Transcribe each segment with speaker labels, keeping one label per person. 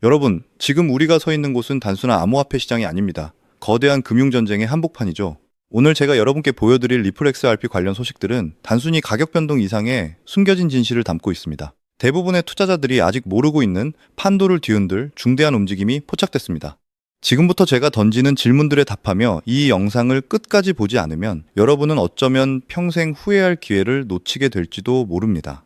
Speaker 1: 여러분, 지금 우리가 서 있는 곳은 단순한 암호화폐 시장이 아닙니다. 거대한 금융전쟁의 한복판이죠. 오늘 제가 여러분께 보여드릴 리플 XRP 관련 소식들은 단순히 가격 변동 이상의 숨겨진 진실을 담고 있습니다. 대부분의 투자자들이 아직 모르고 있는 판도를 뒤흔들 중대한 움직임이 포착됐습니다. 지금부터 제가 던지는 질문들에 답하며 이 영상을 끝까지 보지 않으면 여러분은 어쩌면 평생 후회할 기회를 놓치게 될지도 모릅니다.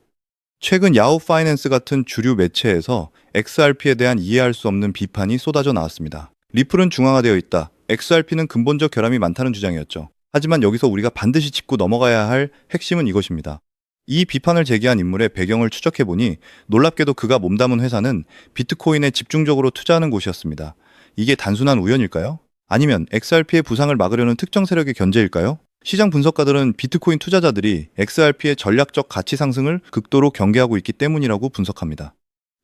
Speaker 1: 최근 야후 파이낸스 같은 주류 매체에서 XRP에 대한 이해할 수 없는 비판이 쏟아져 나왔습니다. 리플은 중앙화되어 있다. XRP는 근본적 결함이 많다는 주장이었죠. 하지만 여기서 우리가 반드시 짚고 넘어가야 할 핵심은 이것입니다. 이 비판을 제기한 인물의 배경을 추적해보니 놀랍게도 그가 몸담은 회사는 비트코인에 집중적으로 투자하는 곳이었습니다. 이게 단순한 우연일까요? 아니면 XRP의 부상을 막으려는 특정 세력의 견제일까요? 시장 분석가들은 비트코인 투자자들이 XRP의 전략적 가치 상승을 극도로 경계하고 있기 때문이라고 분석합니다.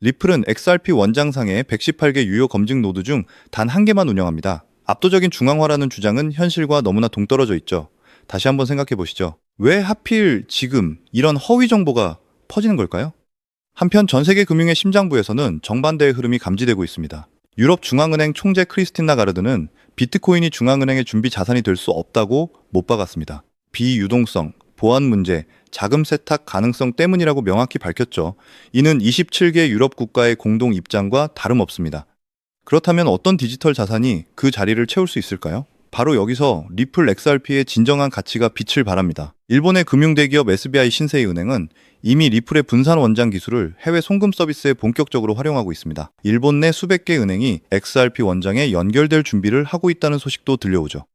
Speaker 1: 리플은 XRP 원장상의 118개 유효 검증 노드 중 단 한 개만 운영합니다. 압도적인 중앙화라는 주장은 현실과 너무나 동떨어져 있죠. 다시 한번 생각해 보시죠. 왜 하필 지금 이런 허위 정보가 퍼지는 걸까요? 한편 전 세계 금융의 심장부에서는 정반대의 흐름이 감지되고 있습니다. 유럽 중앙은행 총재 크리스틴 라가르드는 비트코인이 중앙은행의 준비 자산이 될 수 없다고 못 박았습니다. 비유동성, 보안 문제, 자금 세탁 가능성 때문이라고 명확히 밝혔죠. 이는 27개 유럽 국가의 공동 입장과 다름없습니다. 그렇다면 어떤 디지털 자산이 그 자리를 채울 수 있을까요? 바로 여기서 리플 XRP의 진정한 가치가 빛을 발합니다. 일본의 금융대기업 SBI 신세이은행은 이미 리플의 분산 원장 기술을 해외 송금 서비스에 본격적으로 활용하고 있습니다. 일본 내 수백 개 은행이 XRP 원장에 연결될 준비를 하고 있다는 소식도 들려오죠.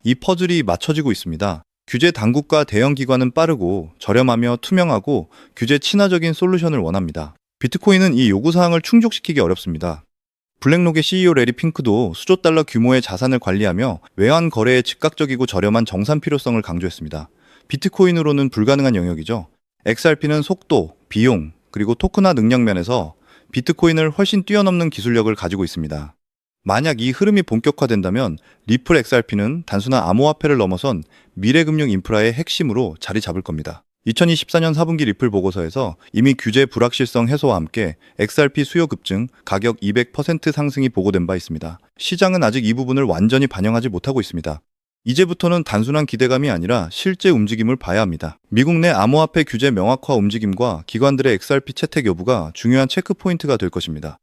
Speaker 1: 이 퍼즐이 맞춰지고 있습니다. 규제 당국과 대형 기관은 빠르고 저렴하며 투명하고 규제 친화적인 솔루션을 원합니다. 비트코인은 이 요구사항을 충족시키기 어렵습니다. 블랙록의 CEO 레리 핑크도 수조 달러 규모의 자산을 관리하며 외환 거래에 즉각적이고 저렴한 정산 필요성을 강조했습니다. 비트코인으로는 불가능한 영역이죠. XRP는 속도, 비용, 그리고 토큰화 능력 면에서 비트코인을 훨씬 뛰어넘는 기술력을 가지고 있습니다. 만약 이 흐름이 본격화된다면 리플 XRP는 단순한 암호화폐를 넘어선 미래금융 인프라의 핵심으로 자리 잡을 겁니다. 2024년 4분기 리플 보고서에서 이미 규제 불확실성 해소와 함께 XRP 수요 급증, 가격 200% 상승이 보고된 바 있습니다. 시장은 아직 이 부분을 완전히 반영하지 못하고 있습니다. 이제부터는 단순한 기대감이 아니라 실제 움직임을 봐야 합니다. 미국 내 암호화폐 규제 명확화 움직임과 기관들의 XRP 채택 여부가 중요한 체크포인트가 될 것입니다.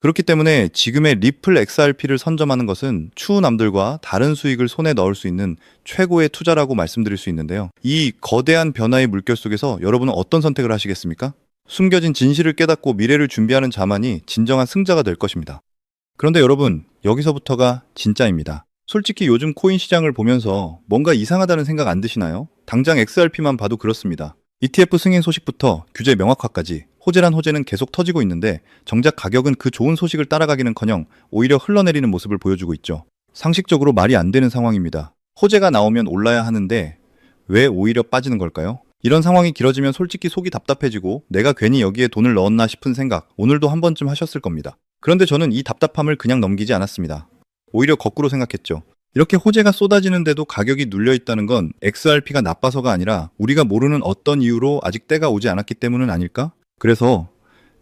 Speaker 1: 그렇기 때문에 지금의 리플 XRP를 선점하는 것은 추후 남들과 다른 수익을 손에 넣을 수 있는 최고의 투자라고 말씀드릴 수 있는데요. 이 거대한 변화의 물결 속에서 여러분은 어떤 선택을 하시겠습니까? 숨겨진 진실을 깨닫고 미래를 준비하는 자만이 진정한 승자가 될 것입니다. 그런데 여러분, 여기서부터가 진짜입니다. 솔직히 요즘 코인 시장을 보면서 뭔가 이상하다는 생각 안 드시나요? 당장 XRP만 봐도 그렇습니다. ETF 승인 소식부터 규제 명확화까지 호재란 호재는 계속 터지고 있는데 정작 가격은 그 좋은 소식을 따라가기는커녕 오히려 흘러내리는 모습을 보여주고 있죠. 상식적으로 말이 안 되는 상황입니다. 호재가 나오면 올라야 하는데 왜 오히려 빠지는 걸까요? 이런 상황이 길어지면 솔직히 속이 답답해지고 내가 괜히 여기에 돈을 넣었나 싶은 생각 오늘도 한 번쯤 하셨을 겁니다. 그런데 저는 이 답답함을 그냥 넘기지 않았습니다. 오히려 거꾸로 생각했죠. 이렇게 호재가 쏟아지는데도 가격이 눌려있다는 건 XRP가 나빠서가 아니라 우리가 모르는 어떤 이유로 아직 때가 오지 않았기 때문은 아닐까? 그래서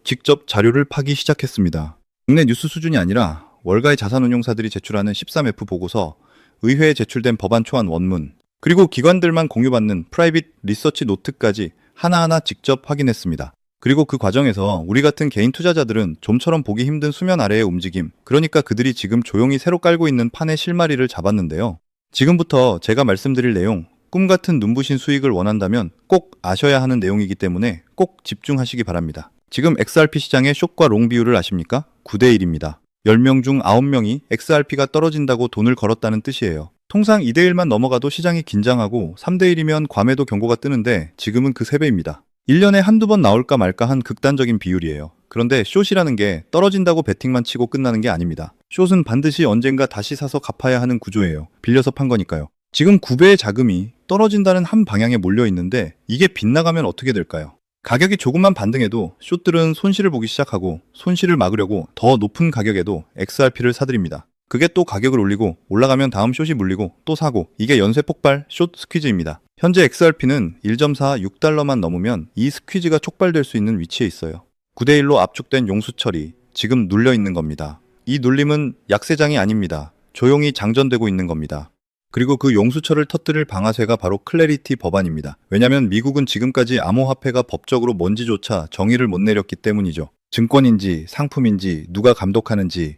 Speaker 1: 직접 자료를 파기 시작했습니다. 국내 뉴스 수준이 아니라 월가의 자산운용사들이 제출하는 13F 보고서, 의회에 제출된 법안 초안 원문, 그리고 기관들만 공유받는 프라이빗 리서치 노트까지 하나하나 직접 확인했습니다. 그리고 그 과정에서 우리 같은 개인 투자자들은 좀처럼 보기 힘든 수면 아래의 움직임, 그러니까 그들이 지금 조용히 새로 깔고 있는 판의 실마리를 잡았는데요. 지금부터 제가 말씀드릴 내용, 꿈같은 눈부신 수익을 원한다면 꼭 아셔야 하는 내용이기 때문에 꼭 집중하시기 바랍니다. 지금 XRP 시장의 숏과 롱 비율을 아십니까? 9대1입니다. 10명 중 9명이 XRP가 떨어진다고 돈을 걸었다는 뜻이에요. 통상 2대1만 넘어가도 시장이 긴장하고 3대1이면 과매도 경고가 뜨는데 지금은 그 3배입니다. 1년에 한두 번 나올까 말까 한 극단적인 비율이에요. 그런데 숏이라는 게 떨어진다고 베팅만 치고 끝나는 게 아닙니다. 숏은 반드시 언젠가 다시 사서 갚아야 하는 구조예요. 빌려서 판 거니까요. 지금 9배의 자금이 떨어진다는 한 방향에 몰려 있는데 이게 빗나가면 어떻게 될까요? 가격이 조금만 반등해도 숏들은 손실을 보기 시작하고 손실을 막으려고 더 높은 가격에도 XRP를 사들입니다. 그게 또 가격을 올리고 올라가면 다음 숏이 물리고 또 사고, 이게 연쇄 폭발 숏 스퀴즈입니다. 현재 XRP는 1.46달러만 넘으면 이 스퀴즈가 촉발될 수 있는 위치에 있어요. 9대1로 압축된 용수 처리, 지금 눌려 있는 겁니다. 이 눌림은 약세장이 아닙니다. 조용히 장전되고 있는 겁니다. 그리고 그 용수철을 터뜨릴 방아쇠가 바로 클래리티 법안입니다. 왜냐하면 미국은 지금까지 암호화폐가 법적으로 뭔지조차 정의를 못 내렸기 때문이죠. 증권인지 상품인지 누가 감독하는지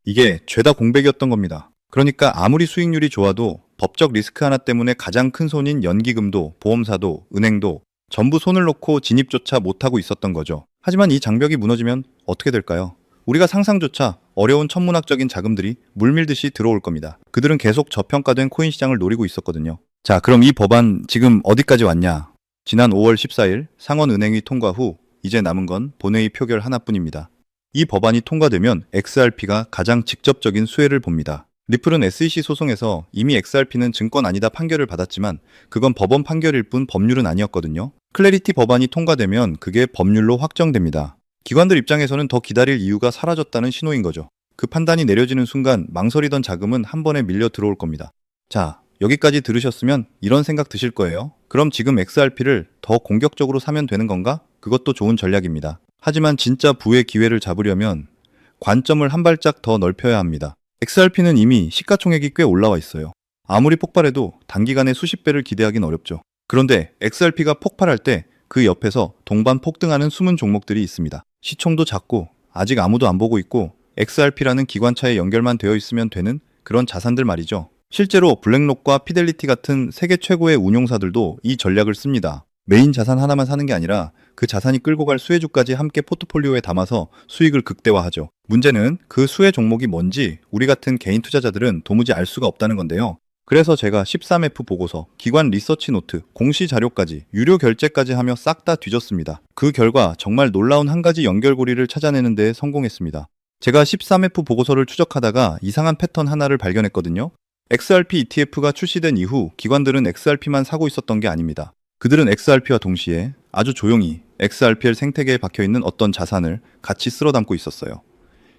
Speaker 1: 이게 죄다 공백이었던 겁니다. 그러니까 아무리 수익률이 좋아도 법적 리스크 하나 때문에 가장 큰 손인 연기금도 보험사도 은행도 전부 손을 놓고 진입조차 못하고 있었던 거죠. 하지만 이 장벽이 무너지면 어떻게 될까요? 우리가 상상조차 어려운 천문학적인 자금들이 물밀듯이 들어올 겁니다. 그들은 계속 저평가된 코인 시장을 노리고 있었거든요. 자, 그럼 이 법안 지금 어디까지 왔냐? 지난 5월 14일 상원은행위 통과 후 이제 남은 건 본회의 표결 하나뿐입니다. 이 법안이 통과되면 XRP가 가장 직접적인 수혜를 봅니다. 리플은 SEC 소송에서 이미 XRP는 증권 아니다 판결을 받았지만 그건 법원 판결일 뿐 법률은 아니었거든요. 클래리티 법안이 통과되면 그게 법률로 확정됩니다. 기관들 입장에서는 더 기다릴 이유가 사라졌다는 신호인 거죠. 그 판단이 내려지는 순간 망설이던 자금은 한 번에 밀려 들어올 겁니다. 자, 여기까지 들으셨으면 이런 생각 드실 거예요. 그럼 지금 XRP를 더 공격적으로 사면 되는 건가? 그것도 좋은 전략입니다. 하지만 진짜 부의 기회를 잡으려면 관점을 한 발짝 더 넓혀야 합니다. XRP는 이미 시가총액이 꽤 올라와 있어요. 아무리 폭발해도 단기간에 수십 배를 기대하긴 어렵죠. 그런데 XRP가 폭발할 때 그 옆에서 동반 폭등하는 숨은 종목들이 있습니다. 시총도 작고 아직 아무도 안 보고 있고 XRP라는 기관차에 연결만 되어 있으면 되는 그런 자산들 말이죠. 실제로 블랙록과 피델리티 같은 세계 최고의 운용사들도 이 전략을 씁니다. 메인 자산 하나만 사는 게 아니라 그 자산이 끌고 갈 수혜주까지 함께 포트폴리오에 담아서 수익을 극대화하죠. 문제는 그 수혜 종목이 뭔지 우리 같은 개인 투자자들은 도무지 알 수가 없다는 건데요. 그래서 제가 13F 보고서, 기관 리서치 노트, 공시 자료까지, 유료 결제까지 하며 싹 다 뒤졌습니다. 그 결과 정말 놀라운 한 가지 연결고리를 찾아내는 데 성공했습니다. 제가 13F 보고서를 추적하다가 이상한 패턴 하나를 발견했거든요. XRP ETF가 출시된 이후 기관들은 XRP만 사고 있었던 게 아닙니다. 그들은 XRP와 동시에 아주 조용히 XRPL 생태계에 박혀있는 어떤 자산을 같이 쓸어 담고 있었어요.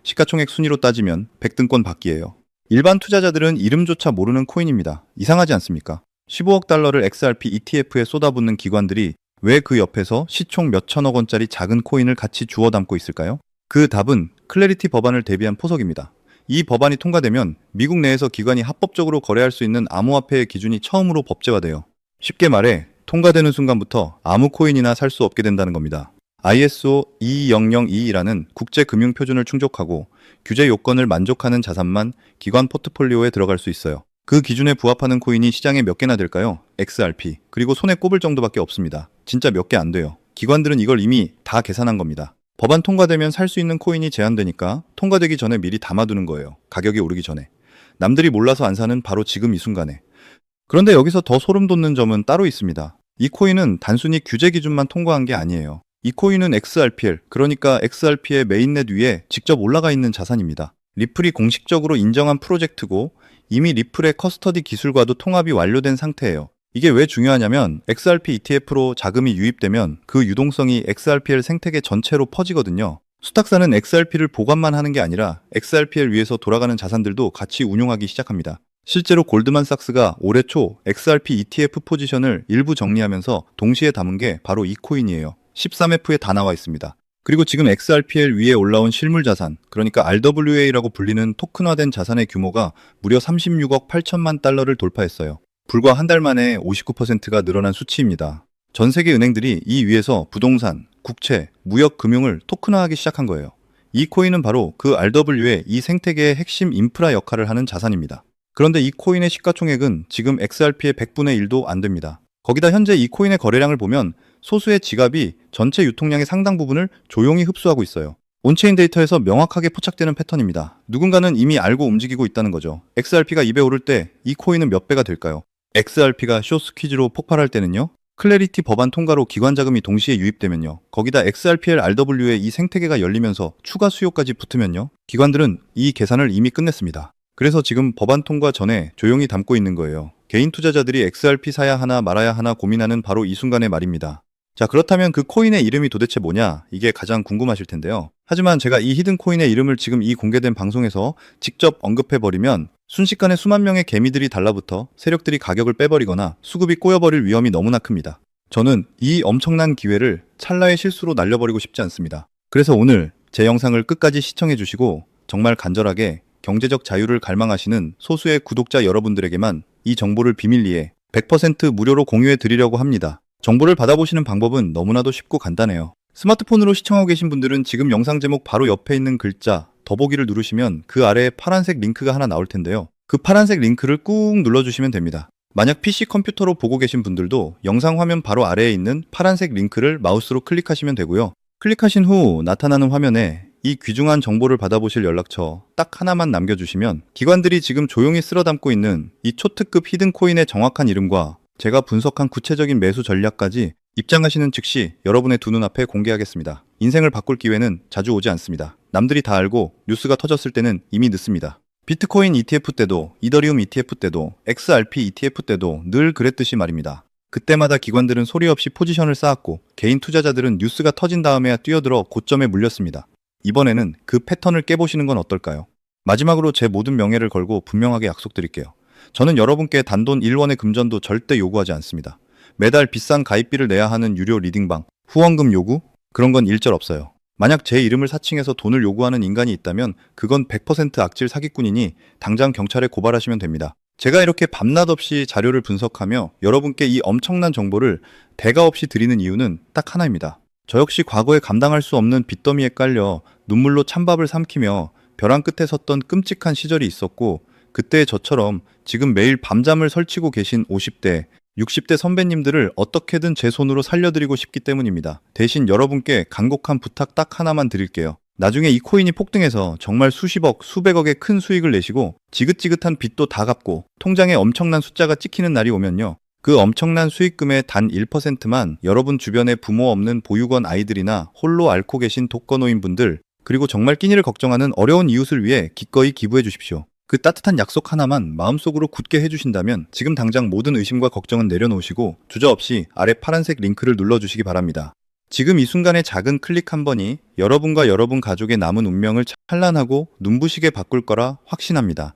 Speaker 1: 시가총액 순위로 따지면 100등권 밖이에요. 일반 투자자들은 이름조차 모르는 코인입니다. 이상하지 않습니까? 15억 달러를 XRP ETF에 쏟아붓는 기관들이 왜 그 옆에서 시총 몇천억 원짜리 작은 코인을 같이 주워 담고 있을까요? 그 답은 클래리티 법안을 대비한 포석입니다. 이 법안이 통과되면 미국 내에서 기관이 합법적으로 거래할 수 있는 암호화폐의 기준이 처음으로 법제화돼요. 쉽게 말해 통과되는 순간부터 아무 코인이나 살 수 없게 된다는 겁니다. ISO 20022라는 국제금융표준을 충족하고 규제 요건을 만족하는 자산만 기관 포트폴리오에 들어갈 수 있어요. 그 기준에 부합하는 코인이 시장에 몇 개나 될까요? XRP. 그리고 손에 꼽을 정도밖에 없습니다. 진짜 몇 개 안 돼요. 기관들은 이걸 이미 다 계산한 겁니다. 법안 통과되면 살 수 있는 코인이 제한되니까 통과되기 전에 미리 담아두는 거예요. 가격이 오르기 전에. 남들이 몰라서 안 사는 바로 지금 이 순간에. 그런데 여기서 더 소름 돋는 점은 따로 있습니다. 이 코인은 단순히 규제 기준만 통과한 게 아니에요. 이 코인은 XRPL, 그러니까 XRP의 메인넷 위에 직접 올라가 있는 자산입니다. 리플이 공식적으로 인정한 프로젝트고 이미 리플의 커스터디 기술과도 통합이 완료된 상태예요. 이게 왜 중요하냐면 XRP ETF로 자금이 유입되면 그 유동성이 XRPL 생태계 전체로 퍼지거든요. 수탁사는 XRP를 보관만 하는 게 아니라 XRPL 위에서 돌아가는 자산들도 같이 운용하기 시작합니다. 실제로 골드만삭스가 올해 초 XRP ETF 포지션을 일부 정리하면서 동시에 담은 게 바로 이 코인이에요. 13F에 다 나와 있습니다. 그리고 지금 XRPL 위에 올라온 실물 자산, 그러니까 RWA라고 불리는 토큰화된 자산의 규모가 무려 36억 8천만 달러를 돌파했어요. 불과 한 달 만에 59%가 늘어난 수치입니다. 전 세계 은행들이 이 위에서 부동산, 국채, 무역, 금융을 토큰화하기 시작한 거예요. 이 코인은 바로 그 RWA, 이 생태계의 핵심 인프라 역할을 하는 자산입니다. 그런데 이 코인의 시가총액은 지금 XRP의 100분의 1도 안 됩니다. 거기다 현재 이 코인의 거래량을 보면 소수의 지갑이 전체 유통량의 상당 부분을 조용히 흡수하고 있어요. 온체인 데이터에서 명확하게 포착되는 패턴입니다. 누군가는 이미 알고 움직이고 있다는 거죠. XRP가 2배 오를 때 이 코인은 몇 배가 될까요? XRP가 쇼스퀴즈로 폭발할 때는요? 클래리티 법안 통과로 기관 자금이 동시에 유입되면요? 거기다 XRPL RW의 이 생태계가 열리면서 추가 수요까지 붙으면요? 기관들은 이 계산을 이미 끝냈습니다. 그래서 지금 법안 통과 전에 조용히 담고 있는 거예요. 개인 투자자들이 XRP 사야 하나 말아야 하나 고민하는 바로 이 순간의 말입니다. 자, 그렇다면 그 코인의 이름이 도대체 뭐냐? 이게 가장 궁금하실 텐데요. 하지만 제가 이 히든 코인의 이름을 지금 이 공개된 방송에서 직접 언급해버리면 순식간에 수만 명의 개미들이 달라붙어 세력들이 가격을 빼버리거나 수급이 꼬여버릴 위험이 너무나 큽니다. 저는 이 엄청난 기회를 찰나의 실수로 날려버리고 싶지 않습니다. 그래서 오늘 제 영상을 끝까지 시청해 주시고 정말 간절하게 경제적 자유를 갈망하시는 소수의 구독자 여러분들에게만 이 정보를 비밀리에 100% 무료로 공유해 드리려고 합니다. 정보를 받아보시는 방법은 너무나도 쉽고 간단해요. 스마트폰으로 시청하고 계신 분들은 지금 영상 제목 바로 옆에 있는 글자 더보기를 누르시면 그 아래에 파란색 링크가 하나 나올 텐데요. 그 파란색 링크를 꾹 눌러주시면 됩니다. 만약 PC 컴퓨터로 보고 계신 분들도 영상 화면 바로 아래에 있는 파란색 링크를 마우스로 클릭하시면 되고요. 클릭하신 후 나타나는 화면에 이 귀중한 정보를 받아보실 연락처 딱 하나만 남겨주시면 기관들이 지금 조용히 쓸어 담고 있는 이 초특급 히든코인의 정확한 이름과 제가 분석한 구체적인 매수 전략까지 입장하시는 즉시 여러분의 두 눈앞에 공개하겠습니다. 인생을 바꿀 기회는 자주 오지 않습니다. 남들이 다 알고 뉴스가 터졌을 때는 이미 늦습니다. 비트코인 ETF 때도, 이더리움 ETF 때도, XRP ETF 때도 늘 그랬듯이 말입니다. 그때마다 기관들은 소리 없이 포지션을 쌓았고 개인 투자자들은 뉴스가 터진 다음에야 뛰어들어 고점에 물렸습니다. 이번에는 그 패턴을 깨보시는 건 어떨까요? 마지막으로 제 모든 명예를 걸고 분명하게 약속드릴게요. 저는 여러분께 단돈 1원의 금전도 절대 요구하지 않습니다. 매달 비싼 가입비를 내야 하는 유료 리딩방, 후원금 요구? 그런 건 일절 없어요. 만약 제 이름을 사칭해서 돈을 요구하는 인간이 있다면 그건 100% 악질 사기꾼이니 당장 경찰에 고발하시면 됩니다. 제가 이렇게 밤낮 없이 자료를 분석하며 여러분께 이 엄청난 정보를 대가 없이 드리는 이유는 딱 하나입니다. 저 역시 과거에 감당할 수 없는 빚더미에 깔려 눈물로 찬밥을 삼키며 벼랑 끝에 섰던 끔찍한 시절이 있었고 그때의 저처럼 지금 매일 밤잠을 설치고 계신 50대, 60대 선배님들을 어떻게든 제 손으로 살려드리고 싶기 때문입니다. 대신 여러분께 간곡한 부탁 딱 하나만 드릴게요. 나중에 이 코인이 폭등해서 정말 수십억, 수백억의 큰 수익을 내시고 지긋지긋한 빚도 다 갚고 통장에 엄청난 숫자가 찍히는 날이 오면요. 그 엄청난 수익금의 단 1%만 여러분 주변에 부모 없는 보육원 아이들이나 홀로 앓고 계신 독거노인분들 그리고 정말 끼니를 걱정하는 어려운 이웃을 위해 기꺼이 기부해 주십시오. 그 따뜻한 약속 하나만 마음속으로 굳게 해주신다면 지금 당장 모든 의심과 걱정은 내려놓으시고 주저없이 아래 파란색 링크를 눌러주시기 바랍니다. 지금 이 순간의 작은 클릭 한 번이 여러분과 여러분 가족의 남은 운명을 찬란하고 눈부시게 바꿀 거라 확신합니다.